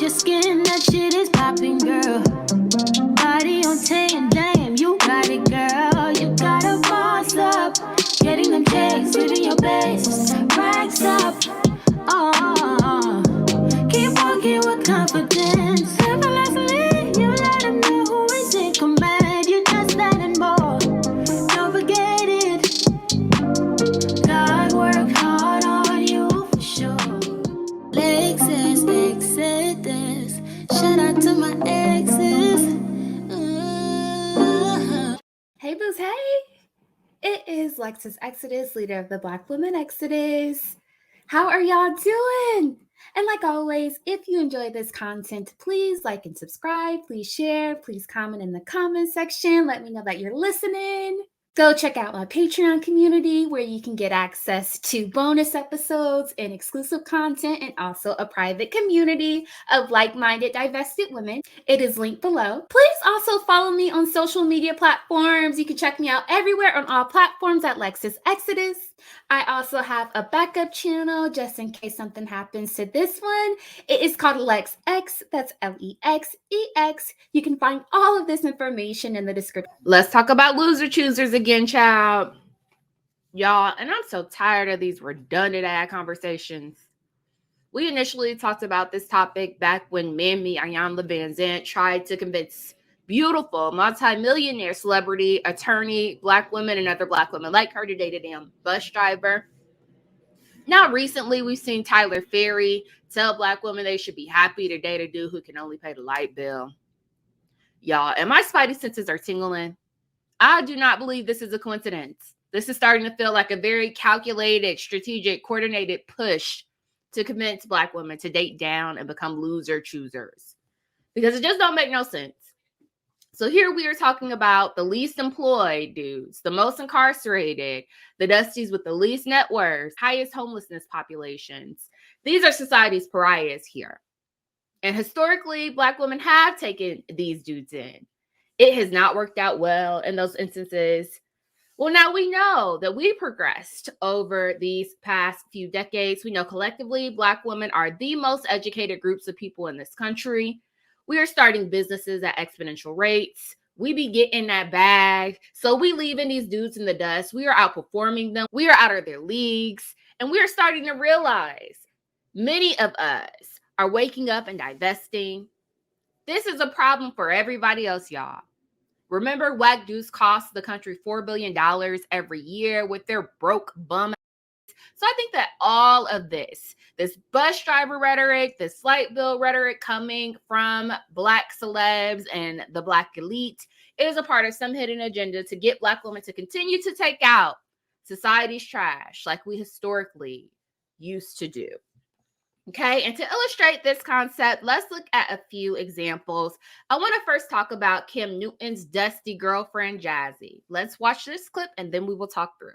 your skin, that shit is popping, girl. Body on 10, damn, you got it, girl. You gotta boss up. Getting them checks, living your best. Racks up. Oh, keep walking with confidence. Effortlessly, you let them know who is in command. You just that and more. Don't forget it. God worked hard on you for sure. Lexus, Exodus. Shout out to my exes. Hey, boos, hey! It is Lexus Exodus, leader of the Black Women Exodus. How are y'all doing? And like always, if you enjoy this content, please like and subscribe, please share, please comment in the comment section. Let me know that you're listening. Go check out my Patreon community where you can get access to bonus episodes and exclusive content and also a private community of like-minded divested women. It is linked below. Please also follow me on social media platforms. You can check me out everywhere on all platforms at Lexus Exodus. I also have a backup channel just in case something happens to this one. It is called Lex X. That's Lexex. You can find all of this information in the description. Let's talk about loser choosers again, child. Y'all, and I'm so tired of these redundant ad conversations. We initially talked about this topic back when Mammy Ayanla Van Zant tried to convince beautiful multi-millionaire celebrity, attorney, Black women, and other Black women like her to date a damn bus driver. Now, recently, we've seen Tyler Ferry tell Black women they should be happy to date a dude who can only pay the light bill. Y'all, and my spidey senses are tingling. I do not believe this is a coincidence. This is starting to feel like a very calculated, strategic, coordinated push to convince Black women to date down and become loser choosers. Because it just don't make no sense. So here we are talking about the least employed dudes, the most incarcerated, the dusties with the least net worth, highest homelessness populations. These are society's pariahs here. And historically, Black women have taken these dudes in. It has not worked out well in those instances. Well, now we know that we progressed over these past few decades. We know collectively Black women are the most educated groups of people in this country. We are starting businesses at exponential rates. We be getting that bag. So we leaving these dudes in the dust. We are outperforming them. We are out of their leagues. And we are starting to realize many of us are waking up and divesting. This is a problem for everybody else, y'all. Remember, whack dudes cost the country $4 billion every year with their broke bum. So I think that all of this bus driver rhetoric, this light bill rhetoric coming from Black celebs and the Black elite is a part of some hidden agenda to get Black women to continue to take out society's trash like we historically used to do. Okay, and to illustrate this concept, let's look at a few examples. I want to first talk about Kim Newton's dusty girlfriend, Jazzy. Let's watch this clip and then we will talk through.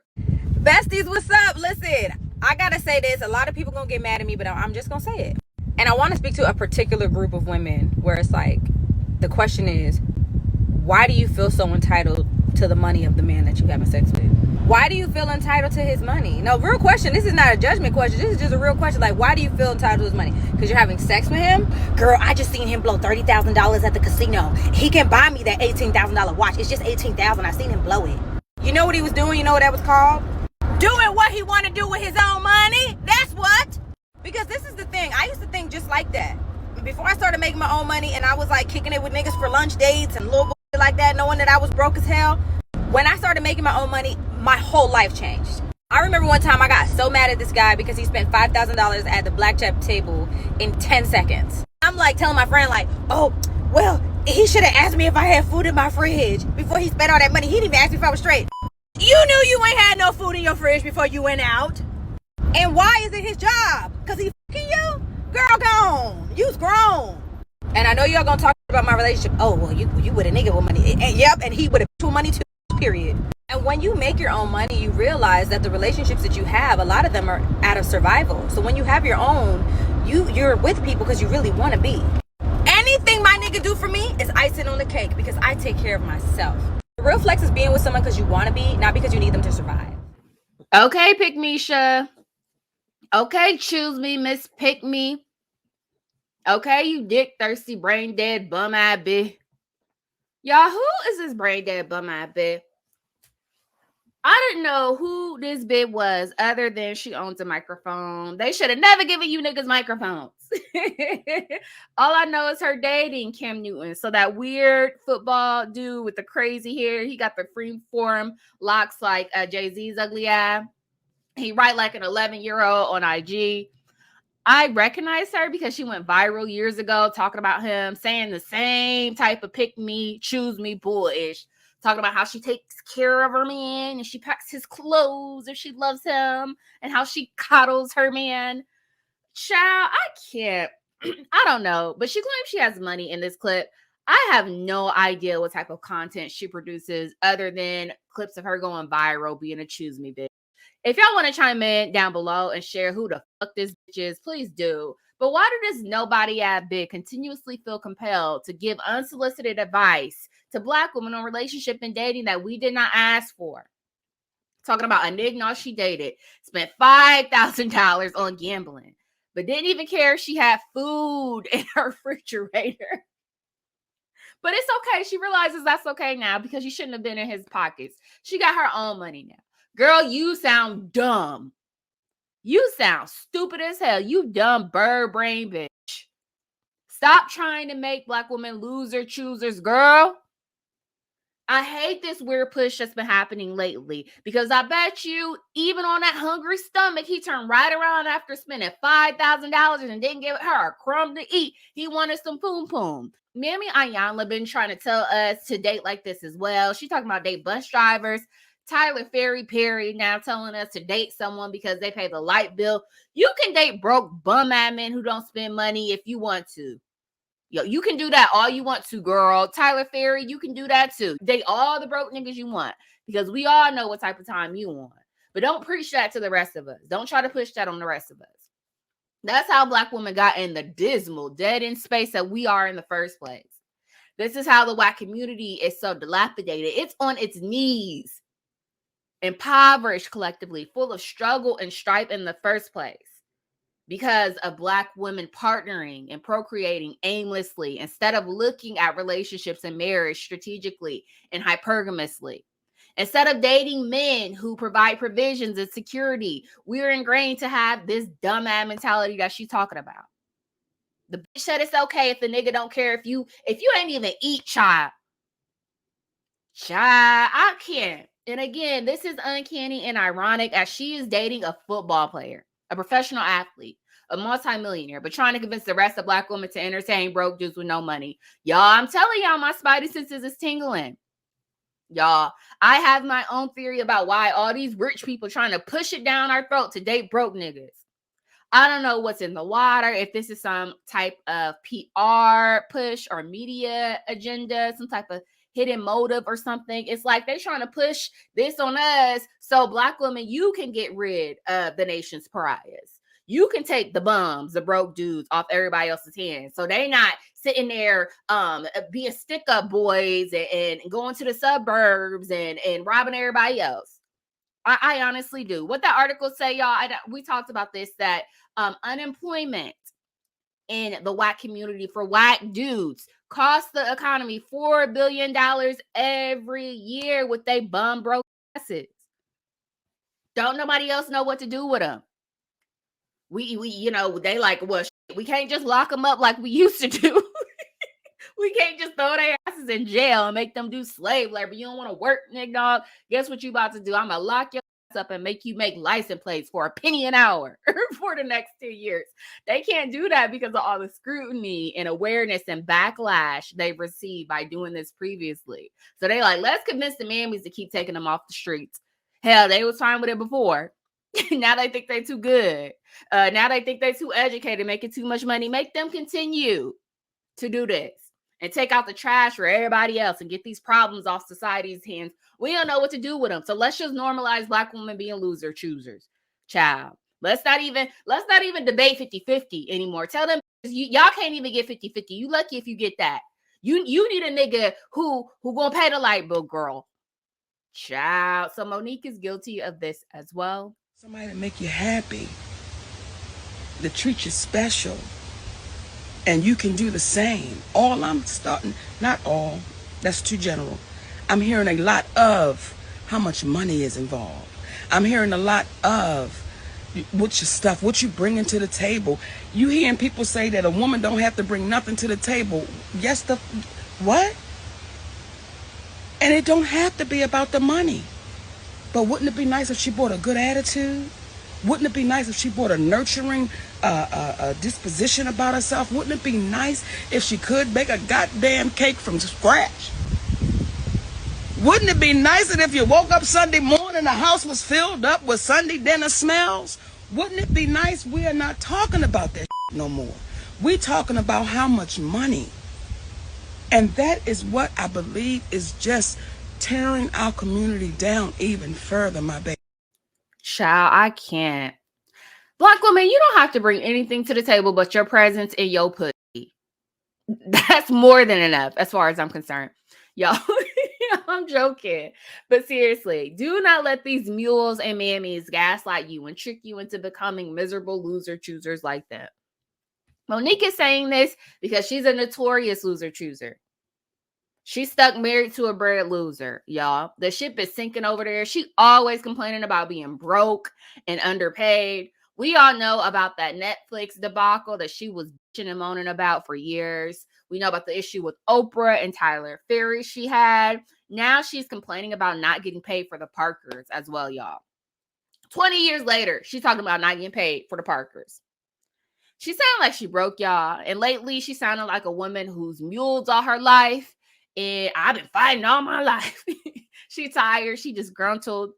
Besties, what's up? Listen, I gotta say this. A lot of people gonna get mad at me, but I'm just gonna say it. And I want to speak to a particular group of women where it's like, the question is, why do you feel so entitled to the money of the man that you having sex with? Why do you feel entitled to his money? No, real question. This is not a judgment question. This is just a real question. Like, why do you feel entitled to his money? Because you're having sex with him? Girl, I just seen him blow $30,000 at the casino. He can buy me that $18,000 watch. It's just $18,000. I seen him blow it. You know what he was doing? You know what that was called? Doing what he want to do with his own money. That's what. Because this is the thing. I used to think just like that. Before I started making my own money and I was like kicking it with niggas for lunch dates and little bullshit like that, knowing that I was broke as hell. When I started making my own money, my whole life changed. I remember one time I got so mad at this guy because he spent $5,000 at the blackjack table in 10 seconds. I'm like telling my friend like, oh, well, he should have asked me if I had food in my fridge before he spent all that money. He didn't even ask me if I was straight. You knew you ain't had no food in your fridge before you went out. And why is it his job? Because he fucking you? Girl, gone. You's grown. And I know y'all gonna talk about my relationship. Oh, well, you with a nigga with money. And yep, and he with a bitch with money too, period. And when you make your own money, you realize that the relationships that you have, a lot of them are out of survival. So when you have your own, you're with people because you really want to be. Anything my nigga do for me is icing on the cake because I take care of myself. The real flex is being with someone because you want to be, not because you need them to survive. Okay, Pick Misha. Okay, choose me, Miss Pick Me. Okay, you dick thirsty, brain dead, bum-eyed bitch. Y'all, who is this brain dead, bum-eyed bitch? I didn't know who this bitch was other than she owns a microphone. They should have never given you niggas microphones. All I know is her dating Cam Newton. So that weird football dude with the crazy hair, he got the freeform locks like Jay-Z's ugly eye. He write like an 11-year-old on IG. I recognize her because she went viral years ago talking about him, saying the same type of pick me, choose me bullish, talking about how she takes care of her man and she packs his clothes if she loves him and how she coddles her man. Child, I can't. I don't know, but she claims she has money in this clip. I have no idea what type of content she produces other than clips of her going viral, being a choose me bitch. If y'all want to chime in down below and share who the fuck this bitch is, please do. But why does nobody at Big continuously feel compelled to give unsolicited advice to Black women on relationship and dating that we did not ask for? Talking about a nigga she dated, spent $5,000 on gambling, but didn't even care if she had food in her refrigerator. But it's okay. She realizes that's okay now because she shouldn't have been in his pockets. She got her own money now. Girl, you sound dumb. You sound stupid as hell. You dumb bird brain bitch. Stop trying to make Black women loser choosers, girl. I hate this weird push that's been happening lately because I bet you, even on that hungry stomach, he turned right around after spending $5,000 and didn't give her a crumb to eat. He wanted some poom poom. Mammy Ayanla been trying to tell us to date like this as well. She talking about date bus drivers. Tyler Perry now telling us to date someone because they pay the light bill. You can date broke bum men who don't spend money if you want to. Yo, you can do that all you want to, girl. Tyler Perry, you can do that too. Date all the broke niggas you want because we all know what type of time you want. But don't preach that to the rest of us. Don't try to push that on the rest of us. That's how Black women got in the dismal, dead-end space that we are in the first place. This is how the Black community is so dilapidated. It's on its knees, impoverished collectively, full of struggle and strife in the first place because of Black women partnering and procreating aimlessly instead of looking at relationships and marriage strategically and hypergamously. Instead of dating men who provide provisions and security, we're ingrained to have this dumbass mentality that she's talking about. The bitch said it's okay if the nigga don't care if you ain't even eat, child. I can't. And again, this is uncanny and ironic as she is dating a football player, a professional athlete, a multimillionaire, but trying to convince the rest of Black women to entertain broke dudes with no money. Y'all, I'm telling y'all, my spidey senses is tingling. Y'all, I have my own theory about why all these rich people trying to push it down our throat to date broke niggas. I don't know what's in the water, if this is some type of PR push or media agenda, some type of hidden motive or something. It's like they're trying to push this on us so Black women, you can get rid of the nation's pariahs. You can take the bums, the broke dudes off everybody else's hands. So they not sitting there being stick-up boys and going to the suburbs and robbing everybody else. I honestly do. What that article say, y'all, we talked about this, that unemployment in the Black community for Black dudes costs the economy $4 billion every year with they bum broke asses. Don't nobody else know what to do with them. We they like, well, we can't just lock them up like we used to do. We can't just throw their asses in jail and make them do slave labor. You don't want to work, nigga dog. Guess what you about to do? I'm going to lock your ass up and make you make license plates for $0.01 an hour for the next 2 years. They can't do that because of all the scrutiny and awareness and backlash they've received by doing this previously. So they like, let's convince the mammies to keep taking them off the streets. Hell, they was fine with it before. Now they think they're too good. Now they think they're too educated, making too much money. Make them continue to do this and take out the trash for everybody else and get these problems off society's hands. We don't know what to do with them. So let's just normalize Black women being loser choosers. Child. Let's not even debate 50-50 anymore. Tell them y'all can't even get 50-50. You lucky if you get that. You need a nigga who gonna pay the light bill, girl. Child. So Monique is guilty of this as well. Somebody to make you happy, to treat you special, And you can do the same. All I'm starting, not all, that's too general. I'm hearing a lot of how much money is involved. I'm hearing a lot of what your stuff, what you bring into the table. You hearing people say that a woman don't have to bring nothing to the table. Yes, what? And it don't have to be about the money. But wouldn't it be nice if she brought a good attitude? Wouldn't it be nice if she brought a nurturing disposition about herself? Wouldn't it be nice if she could make a goddamn cake from scratch? Wouldn't it be nicer if you woke up Sunday morning and the house was filled up with Sunday dinner smells? Wouldn't it be nice? We are not talking about that no more. We're talking about how much money. And that is what I believe is just tearing our community down even further, my baby. Child, I can't. Black woman, you don't have to bring anything to the table but your presence and your pussy. That's more than enough as far as I'm concerned. Y'all, I'm joking. But seriously, do not let these mules and mammies gaslight you and trick you into becoming miserable loser choosers like them. Monique is saying this because she's a notorious loser chooser. She's stuck married to a bred loser, y'all. The ship is sinking over there. She always complaining about being broke and underpaid. We all know about that Netflix debacle that she was bitching and moaning about for years. We know about the issue with Oprah and Tyler Perry she had. Now she's complaining about not getting paid for the Parkers as well, y'all. 20 years later, she's talking about not getting paid for the Parkers. She sounded like she broke, y'all. And lately, she sounded like a woman who's muled all her life. And I've been fighting all my life. She tired. She disgruntled.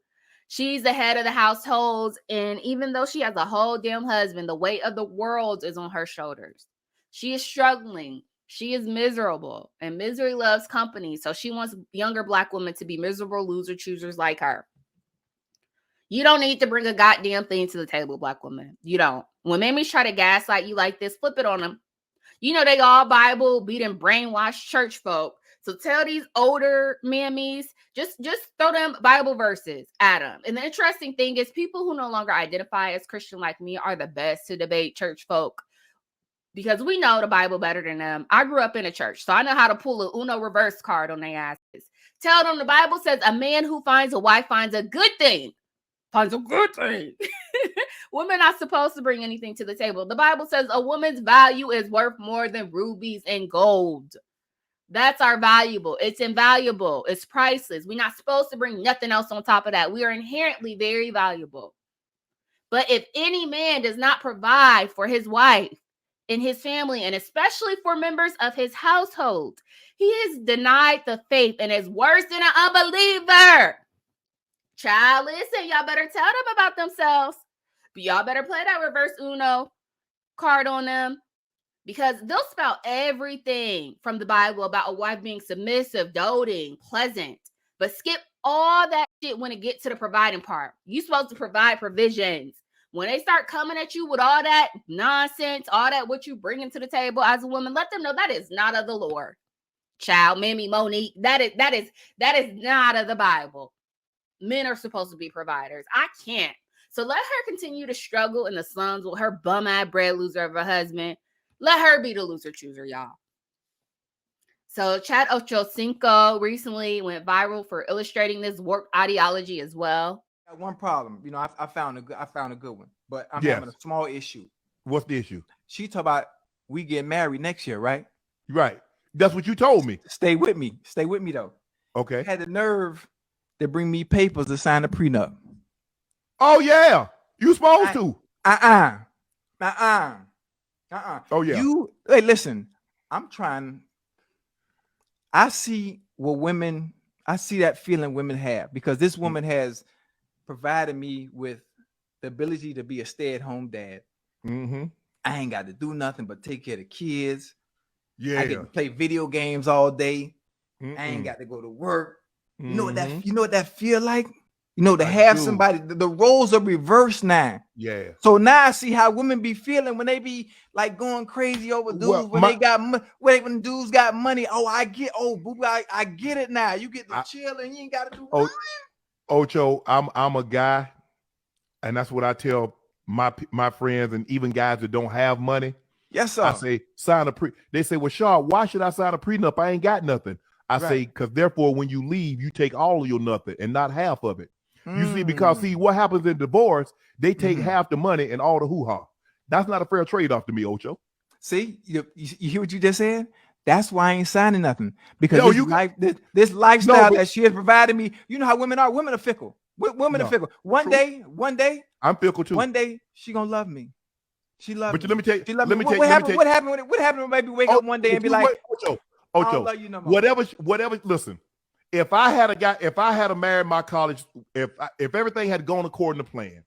She's the head of the household. And even though she has a whole damn husband, the weight of the world is on her shoulders. She is struggling. She is miserable. And misery loves company. So she wants younger Black women to be miserable loser choosers like her. You don't need to bring a goddamn thing to the table, Black woman. You don't. When mammies try to gaslight you like this, flip it on them. You know they all Bible beating brainwashed church folk. So tell these older mammies, just throw them Bible verses at them. And the interesting thing is people who no longer identify as Christian like me are the best to debate church folk because we know the Bible better than them. I grew up in a church, so I know how to pull a Uno reverse card on their asses. Tell them the Bible says a man who finds a wife finds a good thing. Finds a good thing. Women are supposed to bring anything to the table. The Bible says a woman's value is worth more than rubies and gold. That's our valuable. It's invaluable. It's priceless. We're not supposed to bring nothing else on top of that. We are inherently very valuable. But if any man does not provide for his wife and his family, and especially for members of his household, he is denied the faith and is worse than an unbeliever. Child, listen, y'all better tell them about themselves. But y'all better play that reverse Uno card on them. Because they'll spout everything from the Bible about a wife being submissive, doting, pleasant, but skip all that shit when it gets to the providing part. You're supposed to provide provisions. When they start coming at you with all that nonsense, all that what you bringing to the table as a woman, let them know that is not of the Lord. Child, Mammy, Monique, that is not of the Bible. Men are supposed to be providers. I can't. So let her continue to struggle in the slums with her bum-eyed bread loser of a husband. Let her be the loser chooser, y'all. So Chad Ochocinco recently went viral for illustrating this warped ideology as well. Got one problem. You know, I found a good one, but I'm having a small issue. What's the issue? She talk about we get married next year, right? Right. That's what you told me. Stay with me. Stay with me though. Okay. Had the nerve to bring me papers to sign a prenup. Oh yeah. You supposed to. Oh yeah. Hey, listen, I see that feeling women have because this woman has provided me with the ability to be a stay-at-home dad. Mm-hmm. I ain't got to do nothing but take care of the kids. Yeah. I get to play video games all day. I ain't got to go to work. You know what that feel like? You know, to have somebody, the roles are reversed now. Yeah. So now I see how women be feeling when they be like going crazy over dudes when dudes got money. Oh, I get it now. You get to chill and you ain't got to do nothing. Ocho, I'm a guy, and that's what I tell my friends and even guys that don't have money. Yes, sir. I say, sign a They say, well, Shaw, why should I sign a prenup? I ain't got nothing. I say, because therefore, when you leave, you take all of your nothing and not half of it. You see, because what happens in divorce, they take half the money and all the hoo-ha. That's not a fair trade-off to me, Ocho. See, you hear what you just said? That's why I ain't signing nothing. Because this lifestyle that she has provided me, you know how women are. Women are fickle. Women are fickle. One day, I'm fickle too. One day, she gonna love me. She loves me. But let me tell you, what happened when maybe wake up one day and be like, Ocho, I don't love you no more. Whatever, listen. If I had married my college, if everything had gone according to plan,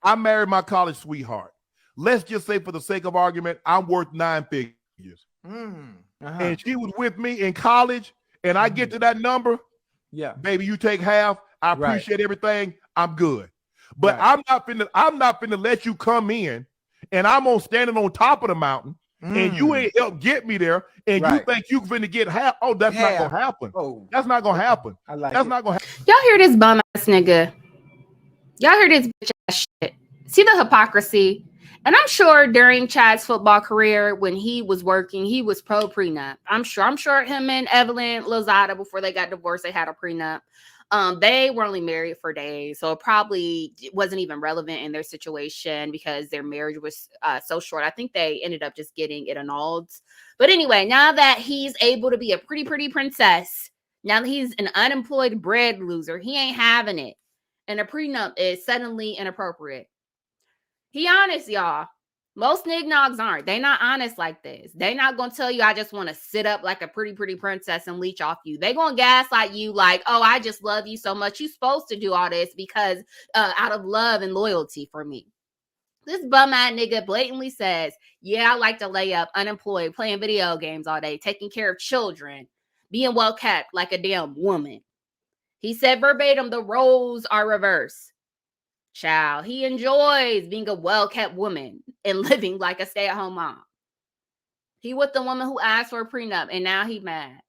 I married my college sweetheart. Let's just say, for the sake of argument, I'm worth 9 figures. And she was with me in college, and I get to that number, baby, you take half. I appreciate everything. I'm good. But I'm not finna let you come in, and I'm standing on top of the mountain, and you ain't help get me there, and you think you finna get half. Oh, that's not gonna happen. That's not gonna happen. That's not gonna happen. Y'all hear this bum ass nigga? Y'all hear this bitch ass shit? See the hypocrisy? And I'm sure during Chad's football career, when he was working, he was pro prenup. I'm sure him and Evelyn Lozada, before they got divorced, they had a prenup. They were only married for days, so it probably wasn't even relevant in their situation because their marriage was so short. I think they ended up just getting it annulled. But anyway, now that he's able to be a pretty princess, now that he's an unemployed bread loser, he ain't having it. And a prenup is suddenly inappropriate. He honest, y'all. Most nignogs aren't. They not honest like this. They not gonna tell you, I just want to sit up like a pretty princess and leech off you. They gonna gaslight you like, oh, I just love you so much. You supposed to do all this because out of love and loyalty for me. This bum-ass nigga blatantly says, yeah, I like to lay up, unemployed, playing video games all day, taking care of children, being well-kept like a damn woman. He said verbatim, the roles are reversed. Child, he enjoys being a well-kept woman and living like a stay-at-home mom. He with the woman who asked for a prenup, and now he mad.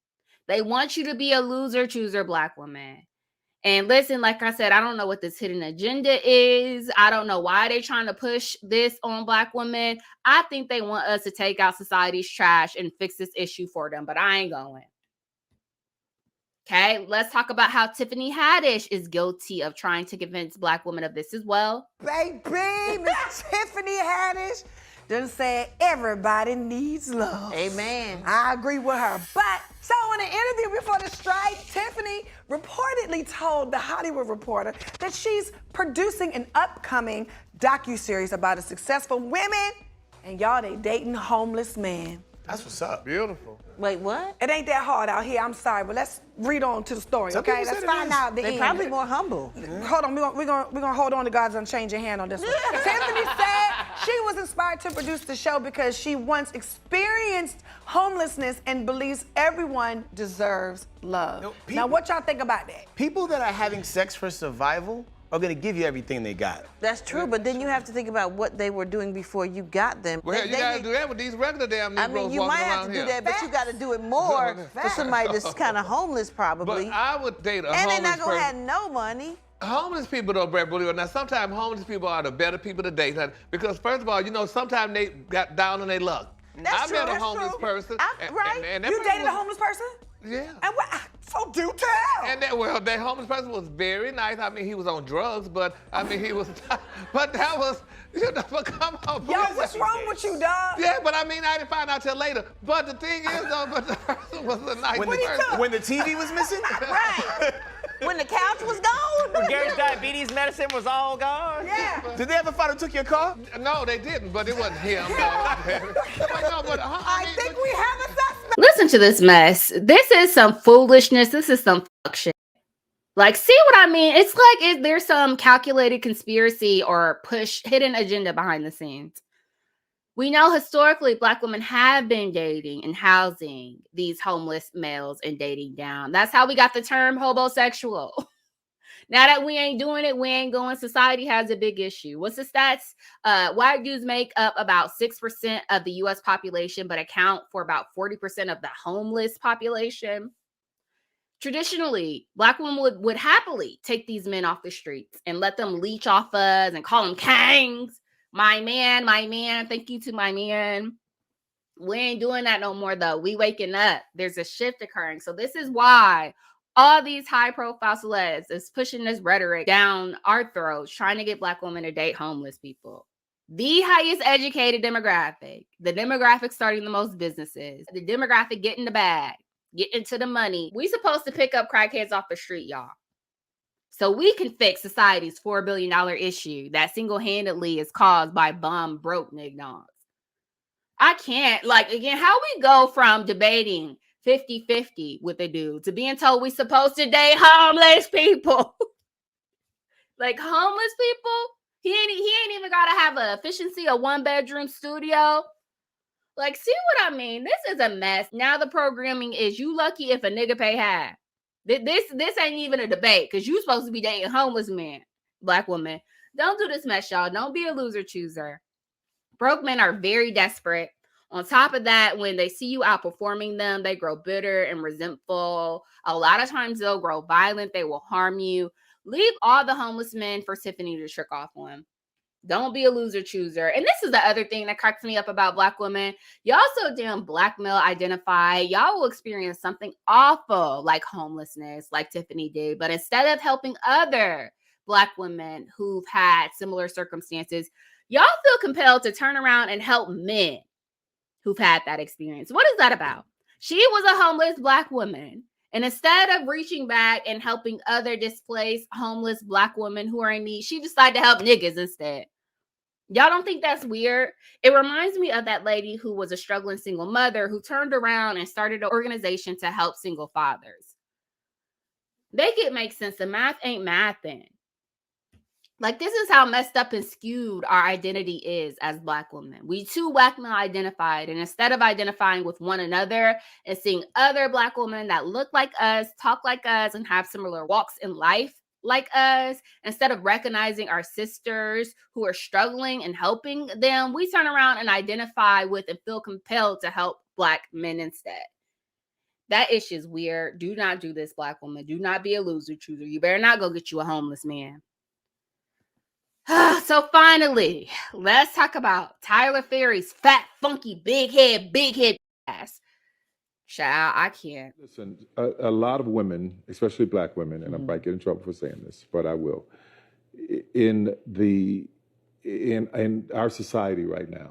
They want you to be a loser chooser Black woman. And listen, like I said, I don't know what this hidden agenda is. I don't know why they're trying to push this on Black women. I think they want us to take out society's trash and fix this issue for them, but I ain't going. Okay, let's talk about how Tiffany Haddish is guilty of trying to convince Black women of this as well. Baby, Miss Tiffany Haddish done said everybody needs love. Amen. I agree with her. But so in an interview before the strike, Tiffany reportedly told the Hollywood Reporter that she's producing an upcoming docuseries about a successful women and y'all they dating homeless men. That's what's up. Beautiful. Wait, what? It ain't that hard out here. I'm sorry, but let's read on to the story, okay? Let's find out the end. They're probably more humble. Hold on, we're gonna hold on to God's unchanging hand on this one. Tiffany said she was inspired to produce the show because she once experienced homelessness and believes everyone deserves love. Now, what y'all think about that? People that are having sex for survival are gonna give you everything they got. That's true, but then you have to think about what they were doing before you got them. Well, you gotta do that with these regular damn Negroes. I mean, you might have to do that, but you gotta do it more for somebody that's kind of homeless, probably. But I would date a and homeless they're not gonna person. have no money. Homeless people don't believe it. Now, sometimes homeless people are the better people to date. Because first of all, you know, sometimes they got down on their luck. That's true. I met a homeless person. Right? And You dated a homeless person? Yeah. And what? So do tell. And that homeless person was very nice. I mean, he was on drugs, but I mean, he was. But that was, you know, but come on. Yo, what's wrong with you, dog? Yeah, but I mean, I didn't find out till later. But the thing is, though, but the person was a nice person. When the TV was missing? Right. When the couch was gone. When Gary's diabetes medicine was all gone. Yeah. Did they ever find who took your car? No, they didn't, but it wasn't him. I think we have a suspect. Listen to this mess. This is some foolishness. This is some fuck shit. Like, see what I mean? It's like there's some calculated conspiracy or hidden agenda behind the scenes. We know historically Black women have been dating and housing these homeless males and dating down. That's how we got the term homosexual. Now that we ain't doing it, we ain't going. Society has a big issue. What's the stats? White dudes make up about 6% of the U.S. population, but account for about 40% of the homeless population. Traditionally, Black women would happily take these men off the streets and let them leech off us and call them kangs. My man, thank you to my man. We ain't doing that no more, though. We waking up. There's a shift occurring. So this is why all these high-profile celebs is pushing this rhetoric down our throats, trying to get Black women to date homeless people. The highest educated demographic, the demographic starting the most businesses, the demographic getting the bag, getting into the money. We supposed to pick up crackheads off the street, y'all. So we can fix society's $4 billion issue that single-handedly is caused by bum broke niggas. I can't, again, how we go from debating 50-50 with a dude to being told we supposed to date homeless people. Homeless people? He ain't even gotta have an efficiency, a 1-bedroom studio. See what I mean? This is a mess. Now the programming is you lucky if a nigga pay half. This ain't even a debate because you supposed to be dating homeless men, Black women. Don't do this mess, y'all. Don't be a loser chooser. Broke men are very desperate. On top of that, when they see you outperforming them, they grow bitter and resentful. A lot of times they'll grow violent. They will harm you. Leave all the homeless men for Tiffany to trick off on. Don't be a loser chooser. And this is the other thing that cracks me up about Black women. Y'all so damn blackmail identified. Y'all will experience something awful like homelessness, like Tiffany did. But instead of helping other Black women who've had similar circumstances, y'all feel compelled to turn around and help men who've had that experience. What is that about? She was a homeless Black woman. And instead of reaching back and helping other displaced homeless Black women who are in need, she decided to help niggas instead. Y'all don't think that's weird? It reminds me of that lady who was a struggling single mother who turned around and started an organization to help single fathers. Make it make sense. The math ain't mathing. This is how messed up and skewed our identity is as Black women. We too blackmail identified, and instead of identifying with one another and seeing other Black women that look like us, talk like us, and have similar walks in life like us, instead of recognizing our sisters who are struggling and helping them, we turn around and identify with and feel compelled to help Black men instead. That issue is weird. Do not do this, Black woman. Do not be a loser chooser. You better not go get you a homeless man. So finally, let's talk about Tyler Perry's fat, funky, big head ass. Child, I can't. Listen, a lot of women, especially Black women, and I might get in trouble for saying this, but I will. In our society right now,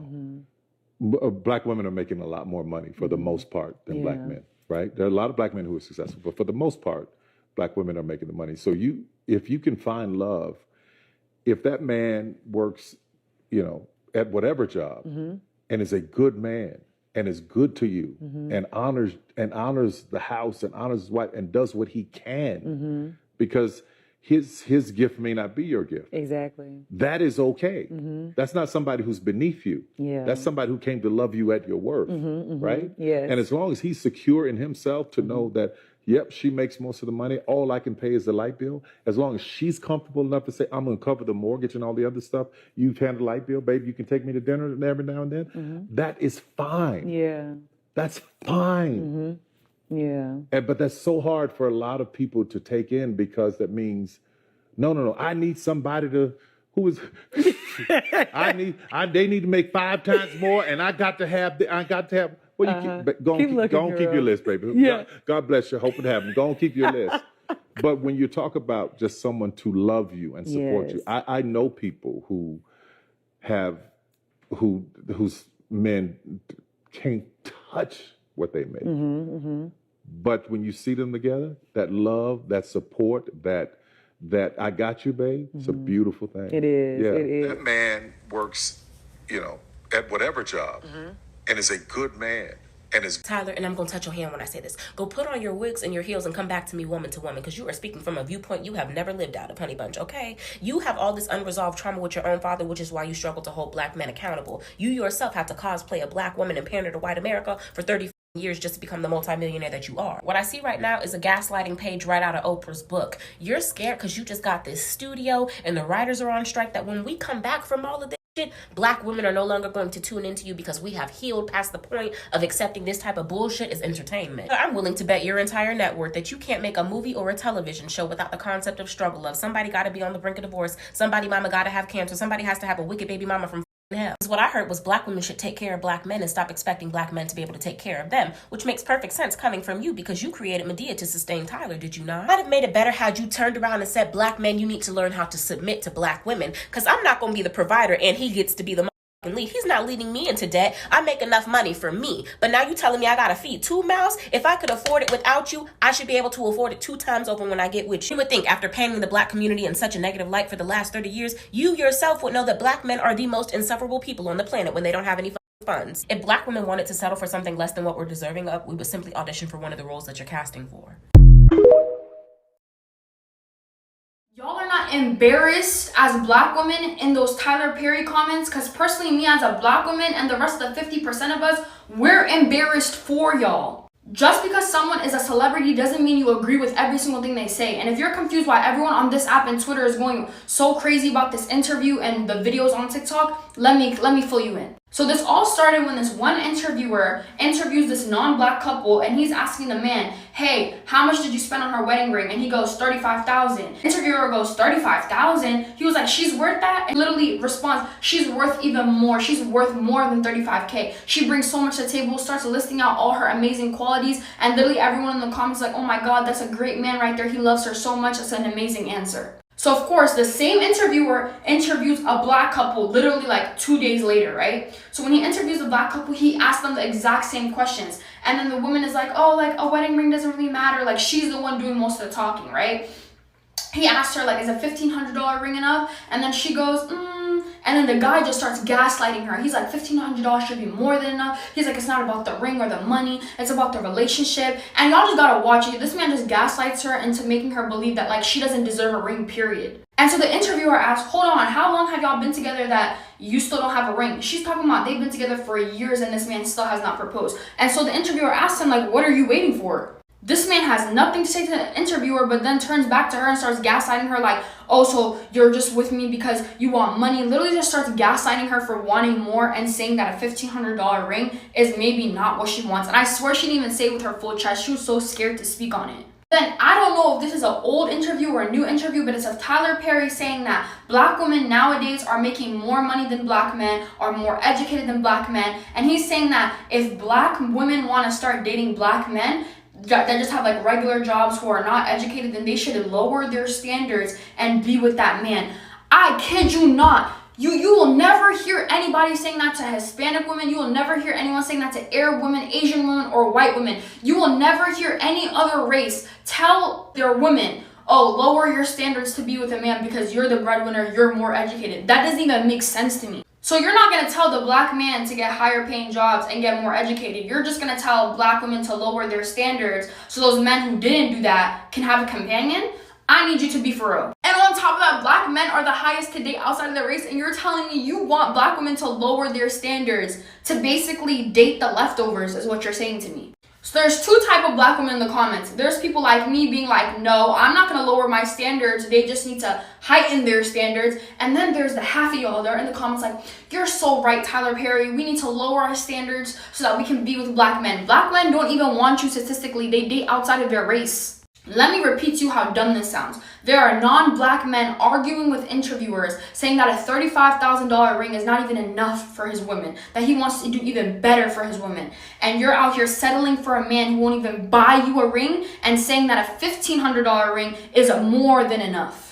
Black women are making a lot more money for the most part than Black men, right? There are a lot of Black men who are successful, but for the most part, Black women are making the money. So if you can find love, if that man works, at whatever job and is a good man and is good to you and honors the house and honors his wife and does what he can because his gift may not be your gift. Exactly. That is okay. That's not somebody who's beneath you. Yeah. That's somebody who came to love you at your worth, right? Yes. And as long as he's secure in himself to know that, yep, she makes most of the money. All I can pay is the light bill. As long as she's comfortable enough to say, I'm going to cover the mortgage and all the other stuff. You've handled the light bill, baby. You can take me to dinner every now and then. That is fine. Yeah. That's fine. Yeah. But that's so hard for a lot of people to take in because that means, no. I need somebody to, they need to make 5 times more and I got to have, well, go on, keep your list, baby. Yeah. God bless you. Hope it happens. Go on, keep your list. But when you talk about just someone to love you and support you, I know people whose men can't touch what they make. But when you see them together, that love, that support, that I got you, babe, it's a beautiful thing. It is. Yeah. It is. That man works, at whatever job and is a good man. And is Tyler, and I'm going to touch your hand when I say this. Go put on your wigs and your heels and come back to me woman to woman because you are speaking from a viewpoint you have never lived out of, honey bunch, okay? You have all this unresolved trauma with your own father, which is why you struggle to hold Black men accountable. You yourself have to cosplay a Black woman and pander to white America for 30 years just to become the multimillionaire that you are. What I see right now is a gaslighting page right out of Oprah's book. You're scared because you just got this studio and the writers are on strike that when we come back from all of this shit, Black women are no longer going to tune into you because we have healed past the point of accepting this type of bullshit as entertainment. I'm willing to bet your entire net worth that you can't make a movie or a television show without the concept of struggle of somebody got to be on the brink of divorce, somebody mama got to have cancer, somebody has to have a wicked baby mama from him. What I heard was black women should take care of black men and stop expecting black men to be able to take care of them, which makes perfect sense coming from you because you created Medea to sustain Tyler, did you not? I'd have made it better had you turned around and said, black men, you need to learn how to submit to black women, because I'm not going to be the provider and he gets to be the lead. He's not leading me into debt. I make enough money for me. But now you telling me I gotta feed 2 mouths? If I could afford it without you, I should be able to afford it 2 times over when I get with you. You would think after painting the black community in such a negative light for the last 30 years, you yourself would know that black men are the most insufferable people on the planet when they don't have any funds. If black women wanted to settle for something less than what we're deserving of, we would simply audition for one of the roles that you're casting for. Y'all are not embarrassed as black women in those Tyler Perry comments? Because personally, me as a black woman and the rest of the 50% of us, we're embarrassed for y'all. Just because someone is a celebrity doesn't mean you agree with every single thing they say. And if you're confused why everyone on this app and Twitter is going so crazy about this interview and the videos on TikTok, let me fill you in. So this all started when this one interviewer interviews this non-black couple and he's asking the man, hey, how much did you spend on her wedding ring? And he goes, $35,000. Interviewer goes, $35,000? He was like, she's worth that? And literally responds, she's worth even more. She's worth more than $35K. She brings so much to the table, starts listing out all her amazing qualities, and literally everyone in the comments is like, oh my God, that's a great man right there. He loves her so much. That's an amazing answer. So of course, the same interviewer interviews a black couple literally like 2 days later, right? So when he interviews the black couple, he asks them the exact same questions. And then the woman is like, oh, like a wedding ring doesn't really matter. Like she's the one doing most of the talking, right? He asked her like, is a $1,500 ring enough? And then she goes, And then the guy just starts gaslighting her. He's like, $1,500 should be more than enough. He's like, it's not about the ring or the money. It's about the relationship. And y'all just gotta watch it. This man just gaslights her into making her believe that like she doesn't deserve a ring, period. And so the interviewer asks, hold on, how long have y'all been together that you still don't have a ring? She's talking about they've been together for years and this man still has not proposed. And so the interviewer asks him like, what are you waiting for? This man has nothing to say to the interviewer, but then turns back to her and starts gaslighting her like, oh, so you're just with me because you want money. Literally just starts gaslighting her for wanting more and saying that a $1,500 ring is maybe not what she wants. And I swear she didn't even say it with her full chest. She was so scared to speak on it. Then I don't know if this is an old interview or a new interview, but it's of Tyler Perry saying that black women nowadays are making more money than black men, are more educated than black men. And he's saying that if black women want to start dating black men that just have like regular jobs who are not educated, then they should lower their standards and be with that man. I kid you not. You will never hear anybody saying that to Hispanic women. You will never hear anyone saying that to Arab women, Asian women, or white women. You will never hear any other race tell their women, oh, lower your standards to be with a man because you're the breadwinner, you're more educated. That doesn't even make sense to me. So you're not going to tell the black man to get higher paying jobs and get more educated. You're just going to tell black women to lower their standards so those men who didn't do that can have a companion? I need you to be for real. And on top of that, black men are the highest to date outside of their race, and you're telling me you want black women to lower their standards to basically date the leftovers is what you're saying to me. So there's two types of black women in the comments. There's people like me being like, no, I'm not going to lower my standards. They just need to heighten their standards. And then there's the half of y'all that are in the comments like, you're so right, Tyler Perry. We need to lower our standards so that we can be with black men. Black men don't even want you statistically. They date outside of their race. Let me repeat to you how dumb this sounds. There are non-black men arguing with interviewers saying that a $35,000 ring is not even enough for his women, that he wants to do even better for his women. And you're out here settling for a man who won't even buy you a ring and saying that a $1,500 ring is more than enough.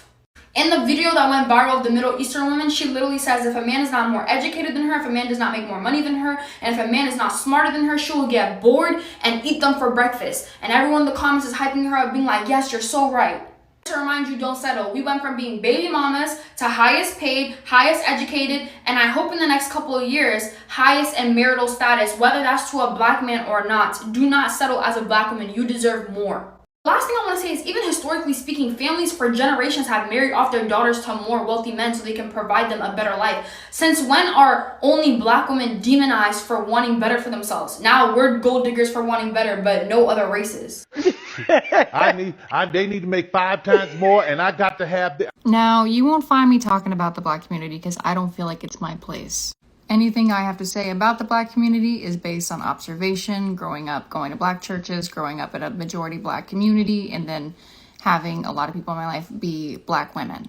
In the video that went viral of the Middle Eastern woman, she literally says if a man is not more educated than her, if a man does not make more money than her, and if a man is not smarter than her, she will get bored and eat them for breakfast. And everyone in the comments is hyping her up, being like, yes, you're so right. To remind you, don't settle. We went from being baby mamas to highest paid, highest educated, and I hope in the next couple of years, highest in marital status, whether that's to a black man or not. Do not settle as a black woman. You deserve more. Last thing I want to say is, even historically speaking, families for generations have married off their daughters to more wealthy men so they can provide them a better life. Since when are only black women demonized for wanting better for themselves? Now we're gold diggers for wanting better, but no other races. They need to make 5 times more, and I got to have the. Now, you won't find me talking about the black community because I don't feel like it's my place. Anything I have to say about the black community is based on observation, growing up, going to black churches, growing up in a majority black community, and then having a lot of people in my life be black women.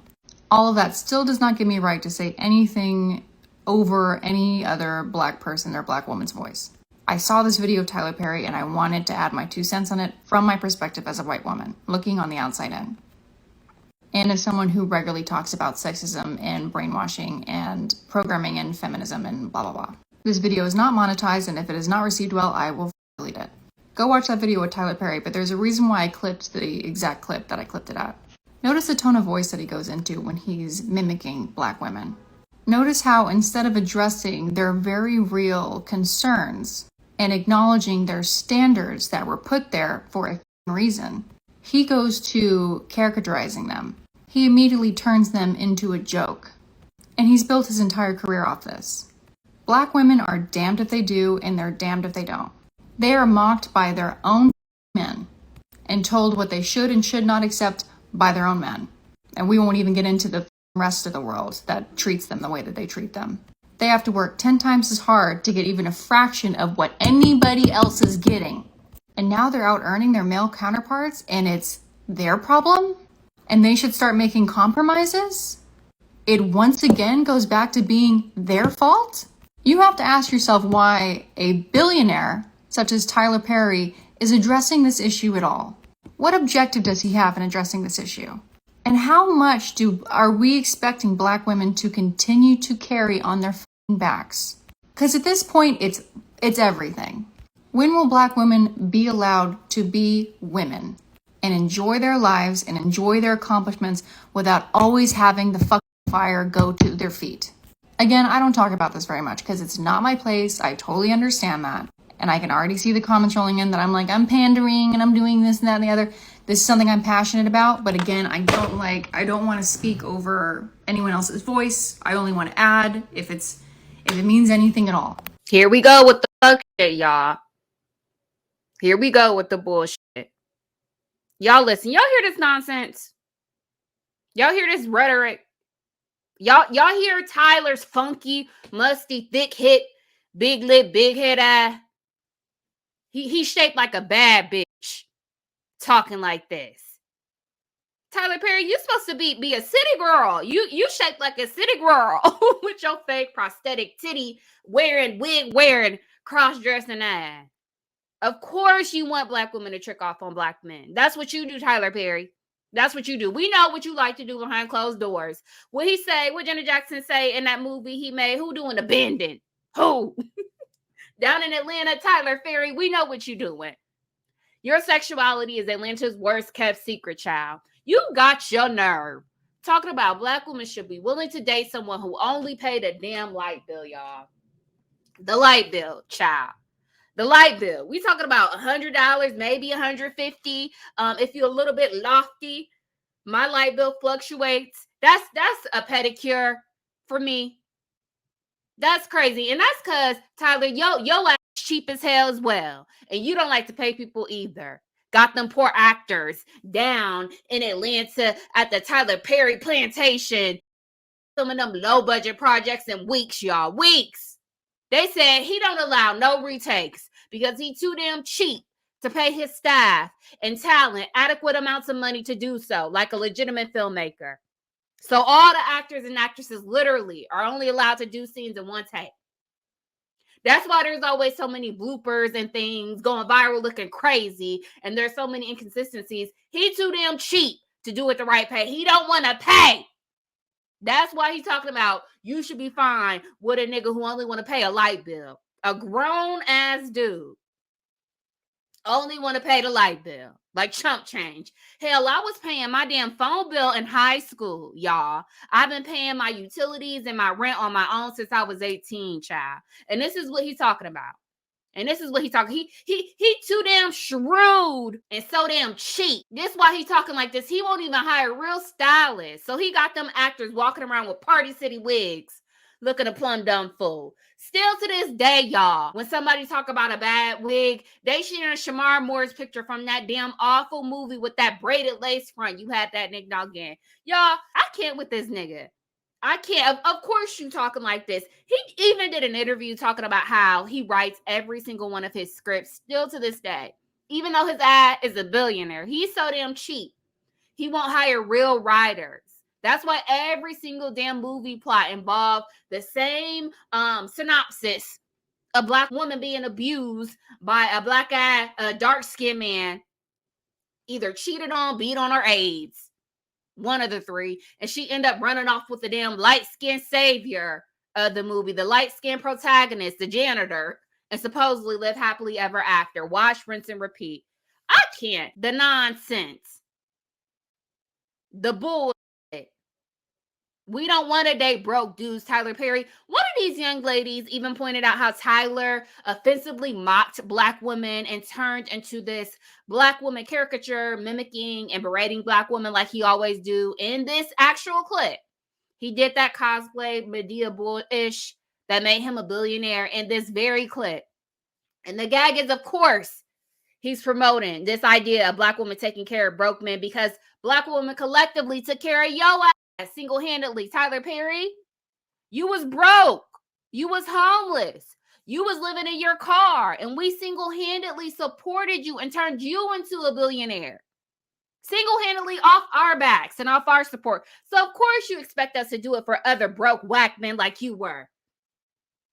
All of that still does not give me a right to say anything over any other black person or black woman's voice. I saw this video of Tyler Perry and I wanted to add my 2 cents on it from my perspective as a white woman, looking on the outside in. And as someone who regularly talks about sexism and brainwashing and programming and feminism and blah, blah, blah. This video is not monetized, and if it is not received well, I will delete it. Go watch that video with Tyler Perry, but there's a reason why I clipped the exact clip that I clipped it at. Notice the tone of voice that he goes into when he's mimicking black women. Notice how instead of addressing their very real concerns and acknowledging their standards that were put there for a reason, he goes to characterizing them. He immediately turns them into a joke. And he's built his entire career off this. Black women are damned if they do, and they're damned if they don't. They are mocked by their own men and told what they should and should not accept by their own men. And we won't even get into the rest of the world that treats them the way that they treat them. They have to work 10 times as hard to get even a fraction of what anybody else is getting. And now they're out earning their male counterparts, and it's their problem? And they should start making compromises? It once again goes back to being their fault? You have to ask yourself why a billionaire such as Tyler Perry is addressing this issue at all. What objective does he have in addressing this issue? And how much are we expecting black women to continue to carry on their backs? Because at this point, it's everything. When will black women be allowed to be women and enjoy their lives and enjoy their accomplishments without always having the fucking fire go to their feet? Again, I don't talk about this very much because it's not my place. I totally understand that. And I can already see the comments rolling in that I'm like, I'm pandering and I'm doing this and that and the other. This is something I'm passionate about. But again, I don't want to speak over anyone else's voice. I only want to add if it means anything at all. Here we go with the fuck shit, y'all. Here we go with the bullshit. Y'all listen, y'all hear this nonsense? Y'all hear this rhetoric? Y'all hear Tyler's funky, musty, thick hip, big lip, big head eye? He's shaped like a bad bitch talking like this. Tyler Perry, you supposed to be a city girl. You shaped like a city girl with your fake prosthetic titty wearing, wig wearing, cross-dressing ass. Of course you want black women to trick off on black men. That's what you do, Tyler Perry. That's what you do. We know what you like to do behind closed doors. What Janet Jackson say in that movie he made? Who doing the bending? Who? Down in Atlanta, Tyler Perry, we know what you doing. Your sexuality is Atlanta's worst kept secret, child. You got your nerve. Talking about black women should be willing to date someone who only paid a damn light bill, y'all. The light bill, child. The light bill. We talking about $100, maybe $150. If you're a little bit lofty, my light bill fluctuates. That's a pedicure for me. That's crazy. And that's because, Tyler, your ass cheap as hell as well. And you don't like to pay people either. Got them poor actors down in Atlanta at the Tyler Perry plantation. Some of them low budget projects in weeks, y'all. Weeks. They said he don't allow no retakes because he too damn cheap to pay his staff and talent adequate amounts of money to do so, like a legitimate filmmaker. So all the actors and actresses literally are only allowed to do scenes in one take. That's why there's always so many bloopers and things going viral looking crazy. And there's so many inconsistencies. He too damn cheap to do it the right pay. He don't want to pay. That's why he's talking about you should be fine with a nigga who only want to pay a light bill. A grown ass dude only want to pay the light bill. Like chump change. Hell, I was paying my damn phone bill in high school, y'all. I've been paying my utilities and my rent on my own since I was 18, child. And this is what he's talking about. And this is what he's talking. He too damn shrewd and so damn cheap. This is why he's talking like this. He won't even hire real stylists. So he got them actors walking around with Party City wigs, looking a plumb dumb fool. Still to this day, y'all, when somebody talk about a bad wig, they share Shamar Moore's picture from that damn awful movie with that braided lace front. You had that nigga again. Y'all, I can't with this nigga. I can't. Of course you talking like this. He even did an interview talking about how he writes every single one of his scripts still to this day. Even though his ad is a billionaire, he's so damn cheap. He won't hire real writers That's why every single damn movie plot involved the same synopsis: a black woman being abused by a black guy, a dark-skinned man, either cheated on, beat on, or AIDS. One of the three. And she ended up running off with the damn light-skinned savior of the movie, the light-skinned protagonist, the janitor, and supposedly live happily ever after. Watch, rinse, and repeat. I can't. The nonsense. The bullshit. We don't want to date broke dudes, Tyler Perry. One of these young ladies even pointed out how Tyler offensively mocked black women and turned into this black woman caricature, mimicking and berating black women like he always do in this actual clip. He did that cosplay Medea Bull-ish that made him a billionaire in this very clip. And the gag is, of course, he's promoting this idea of black women taking care of broke men because black women collectively took care of your ass single-handedly. Tyler Perry, you was broke. You was homeless. You was living in your car, and we single-handedly supported you and turned you into a billionaire. Single-handedly off our backs and off our support. So, of course, you expect us to do it for other broke whack men like you were.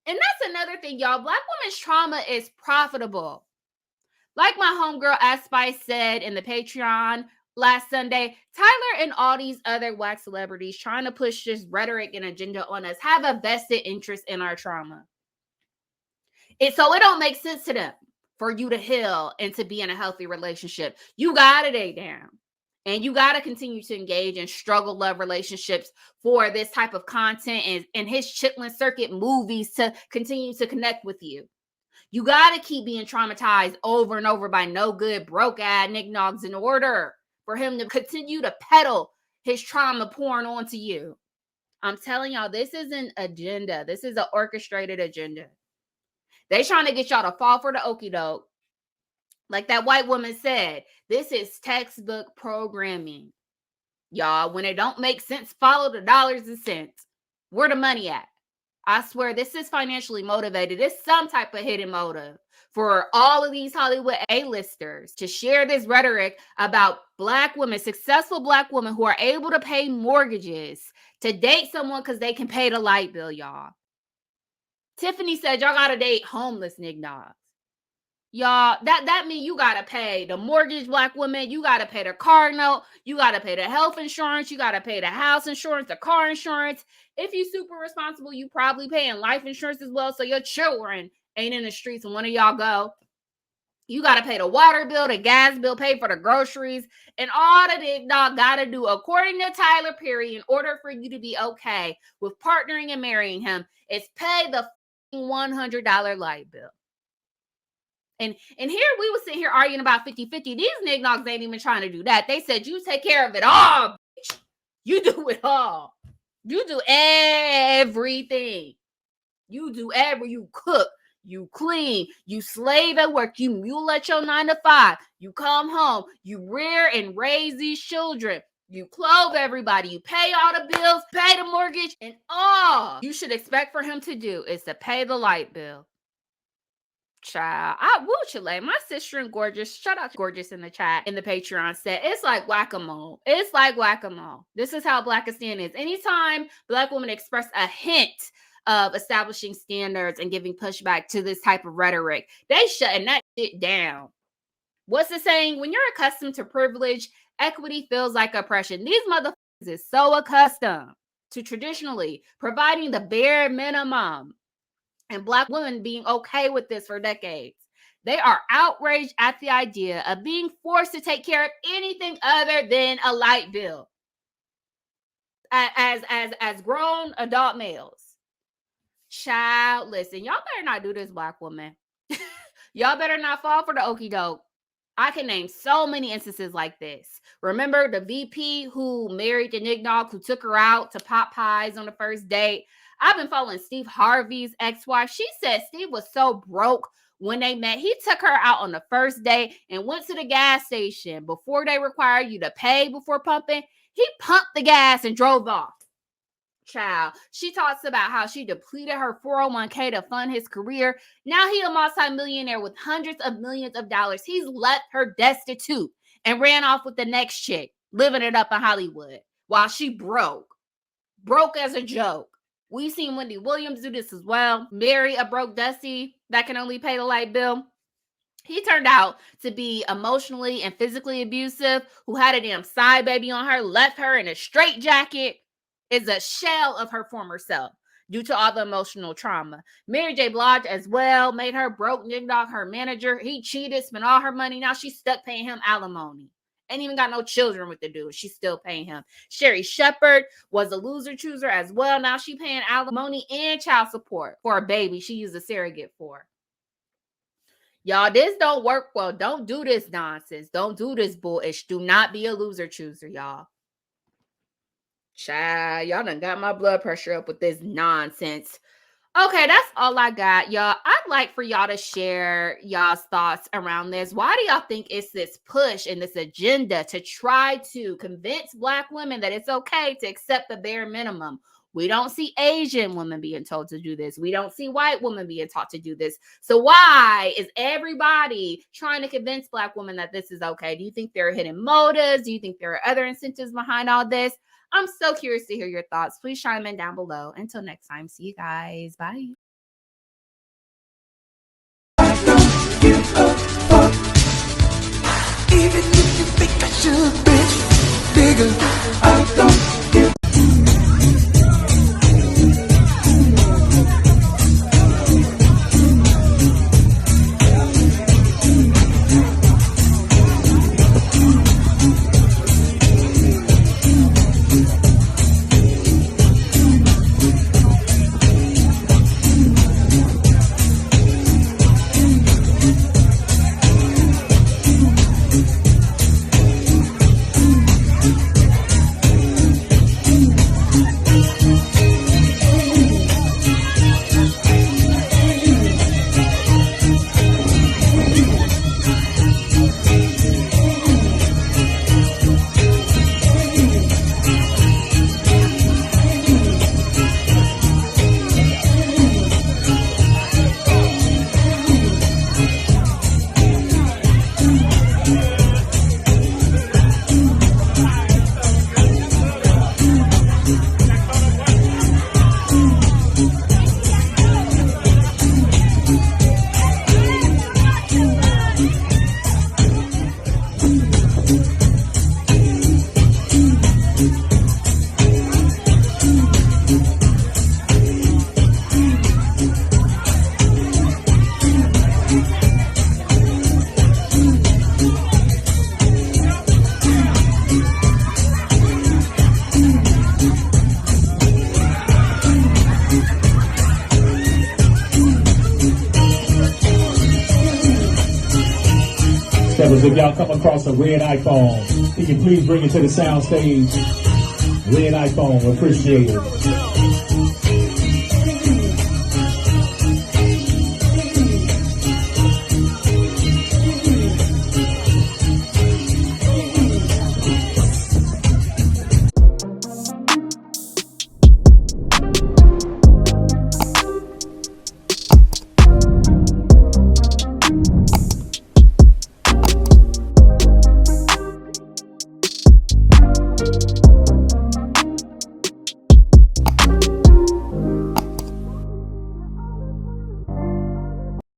And that's another thing, y'all. Black women's trauma is profitable. Like my homegirl Ash Spice said in the Patreon last Sunday, Tyler and all these other whack celebrities trying to push this rhetoric and agenda on us have a vested interest in our trauma. So it don't make sense to them for you to heal and to be in a healthy relationship. You got to date down. And you got to continue to engage in struggle love relationships for this type of content and his Chitlin Circuit movies to continue to connect with you. You got to keep being traumatized over and over by no good, broke ass knickknacks in order for him to continue to peddle his trauma porn onto you. I'm telling y'all, this is an agenda. This is an orchestrated agenda. They trying to get y'all to fall for the okie doke. Like that white woman said, this is textbook programming. Y'all, when it don't make sense, follow the dollars and cents. Where the money at? I swear this is financially motivated. It's some type of hidden motive for all of these Hollywood A-listers to share this rhetoric about black women, successful black women who are able to pay mortgages to date someone because they can pay the light bill, y'all. Tiffany said y'all got to date homeless niggas. Y'all, that means you got to pay the mortgage, black women. You got to pay the car note. You got to pay the health insurance. You got to pay the house insurance, the car insurance. If you super responsible, you probably paying life insurance as well. So your children ain't in the streets and one of y'all go. You got to pay the water bill, the gas bill, pay for the groceries. And all that dog got to do, according to Tyler Perry, in order for you to be okay with partnering and marrying him, is pay the $100 light bill. And here we were sitting here arguing about 50-50. These niggas ain't even trying to do that. They said, you take care of it all, bitch. You do it all. You do everything. You cook, you clean, you slave at work, you mule at your 9 to 5. You come home, you rear and raise these children. You clothe everybody. You pay all the bills, pay the mortgage, and all you should expect for him to do is to pay the light bill. Child, I will Chile. My sister and Gorgeous, shout out to Gorgeous in the chat, in the Patreon, said it's like whack-a-mole. It's like whack-a-mole. This is how Blackistan is. Anytime black women express a hint of establishing standards and giving pushback to this type of rhetoric, they shutting that shit down. What's the saying? When you're accustomed to privilege, equity feels like oppression. These motherfuckers is so accustomed to traditionally providing the bare minimum, and black women being okay with this for decades. They are outraged at the idea of being forced to take care of anything other than a light bill as grown adult males. Child, listen, y'all better not do this, black woman. Y'all better not fall for the okie doke. I can name so many instances like this. Remember the VP who married the nignog who took her out to pop pies on the first date? I've been following Steve Harvey's ex-wife. She said Steve was so broke when they met. He took her out on the first day and went to the gas station before they require you to pay before pumping. He pumped the gas and drove off. Child, she talks about how she depleted her 401k to fund his career. Now he a multimillionaire with hundreds of millions of dollars. He's left her destitute and ran off with the next chick, living it up in Hollywood. while she broke as a joke. We've seen Wendy Williams do this as well. Marry a broke Dusty that can only pay the light bill. He turned out to be emotionally and physically abusive, who had a damn side baby on her, left her in a straitjacket, is a shell of her former self due to all the emotional trauma. Mary J. Blige as well made her broke, nicked off her manager. He cheated, spent all her money. Now she's stuck paying him alimony. Ain't even got no children with the dude. She's still paying him. Sherry Shepherd was a loser chooser as well. Now she paying alimony and child support for a baby she used a surrogate for. Y'all, this don't work well. Don't do this nonsense. Don't do this bullish. Do not be a loser chooser, y'all. Child, y'all done got my blood pressure up with this nonsense. Okay, that's all I got, y'all. I'd like for y'all to share y'all's thoughts around this. Why do y'all think it's this push and this agenda to try to convince Black women that it's okay to accept the bare minimum? We don't see Asian women being told to do this. We don't see white women being taught to do this. So why is everybody trying to convince Black women that this is okay? Do you think there are hidden motives? Do you think there are other incentives behind all this? I'm so curious to hear your thoughts. Please chime in down below. Until next time, see you guys. Bye. Even if you think I should, bitch, bigger, I don't give. Fellas, if y'all come across a red iPhone, can you please bring it to the sound stage? Red iPhone, appreciate it.